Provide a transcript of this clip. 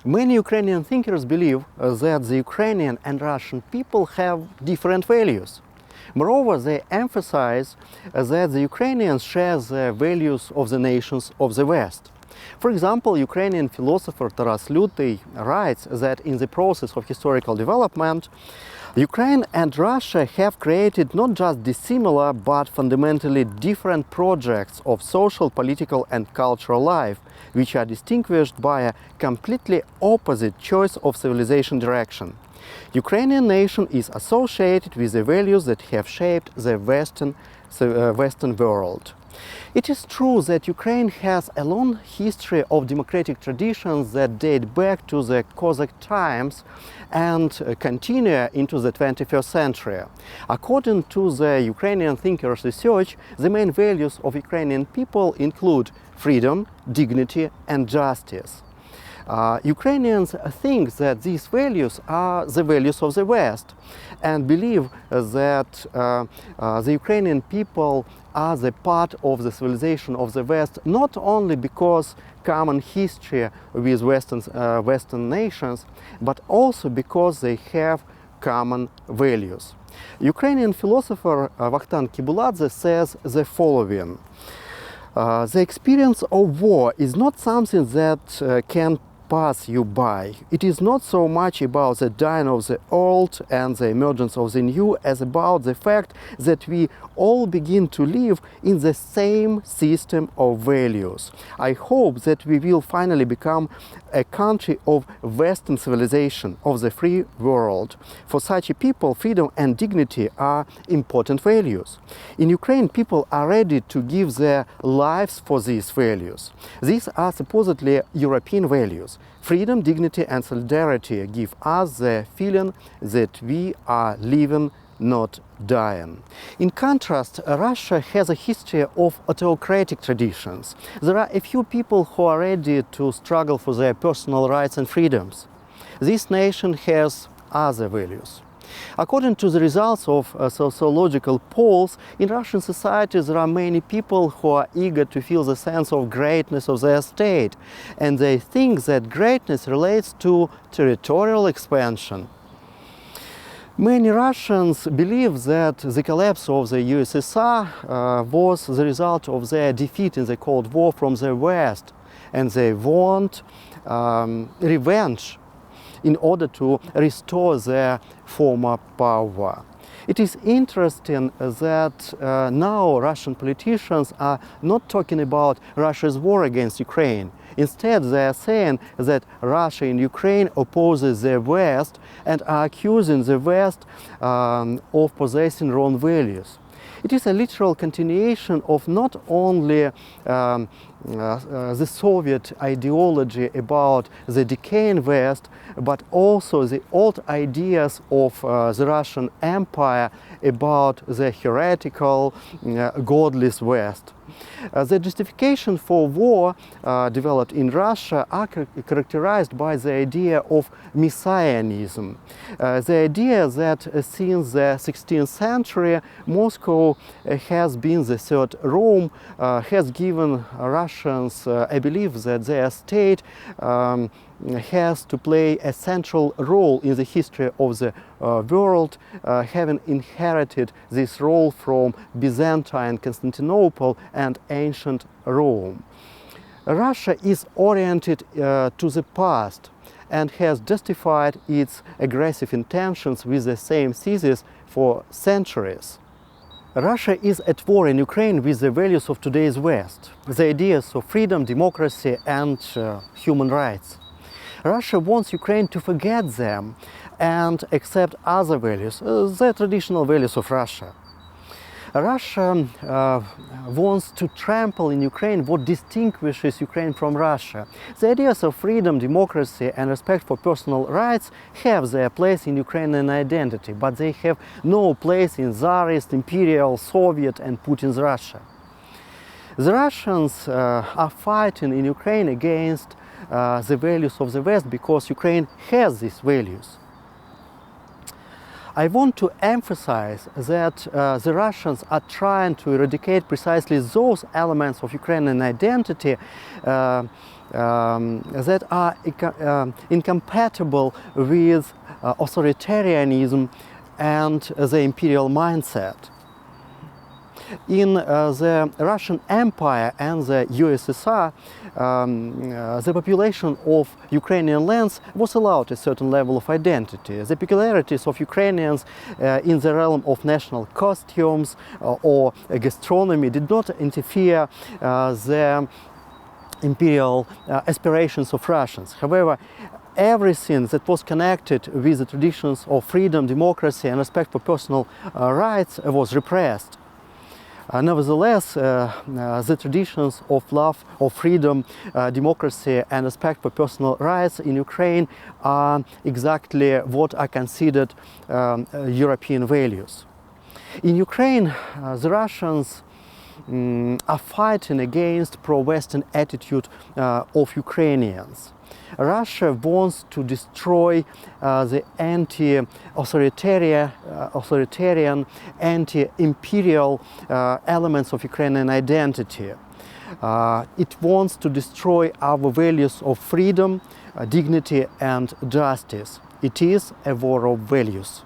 Many Ukrainian thinkers believe that the Ukrainian and Russian people have different values. Moreover, they emphasize that the Ukrainians share the values of the nations of the West. For example, Ukrainian philosopher Taras Luty writes that in the process of historical development, Ukraine and Russia have created not just dissimilar but fundamentally different projects of social, political and cultural life, which are distinguished by a completely opposite choice of civilization direction. Ukrainian nation is associated with the values that have shaped the Western world. It is true that Ukraine has a long history of democratic traditions that date back to the Cossack times and continue into the 21st century. According to the Ukrainian thinkers' research, the main values of Ukrainian people include freedom, dignity and justice. Ukrainians think that these values are the values of the West and believe that the Ukrainian people are the part of the civilization of the West, not only because common history with Western nations, but also because they have common values. Ukrainian philosopher Vakhtan Kibuladze says the following: the experience of war is not something that can pass you by. It is not so much about the dying of the old and the emergence of the new as about the fact that we all begin to live in the same system of values. I hope that we will finally become a country of Western civilization, of the free world. For such a people, freedom and dignity are important values. In Ukraine, people are ready to give their lives for these values. These are supposedly European values. Freedom, dignity and solidarity give us the feeling that we are living, not dying. In contrast, Russia has a history of autocratic traditions. There are a few people who are ready to struggle for their personal rights and freedoms. This nation has other values. According to the results of sociological polls, in Russian society there are many people who are eager to feel the sense of greatness of their state, and they think that greatness relates to territorial expansion. Many Russians believe that the collapse of the USSR was the result of their defeat in the Cold War from the West, and they want revenge in order to restore their former power. It is interesting that now Russian politicians are not talking about Russia's war against Ukraine. Instead, they are saying that Russia and Ukraine opposes the West and are accusing the West of possessing wrong values. It is a literal continuation of not only the Soviet ideology about the decaying West, but also the old ideas of the Russian Empire about the heretical, godless West. The justification for war developed in Russia are characterized by the idea of messianism. The idea that since the 16th century, Moscow has been the third Rome, has given Russians a belief that their state has to play a central role in the history of the world, having inherited this role from Byzantine Constantinople and ancient Rome. Russia is oriented to the past and has justified its aggressive intentions with the same thesis for centuries. Russia is at war in Ukraine with the values of today's West, the ideas of freedom, democracy and human rights. Russia wants Ukraine to forget them and accept other values, the traditional values of Russia. Russia wants to trample in Ukraine what distinguishes Ukraine from Russia. The ideas of freedom, democracy and respect for personal rights have their place in Ukrainian identity, but they have no place in tsarist, imperial, Soviet and Putin's Russia. The Russians are fighting in Ukraine against the values of the West because Ukraine has these values. I want to emphasize that the Russians are trying to eradicate precisely those elements of Ukrainian identity that are incompatible with authoritarianism and the imperial mindset. In the Russian Empire and the USSR, the population of Ukrainian lands was allowed a certain level of identity. The peculiarities of Ukrainians in the realm of national costumes or gastronomy did not interfere the imperial aspirations of Russians. However, everything that was connected with the traditions of freedom, democracy, and respect for personal rights was repressed. Nevertheless, the traditions of love of freedom, democracy, and respect for personal rights in Ukraine are exactly what are considered European values. In Ukraine, the Russians are fighting against pro-Western attitude of Ukrainians. Russia wants to destroy the anti-authoritarian, anti-imperial elements of Ukrainian identity. It wants to destroy our values of freedom, dignity, and justice. It is a war of values.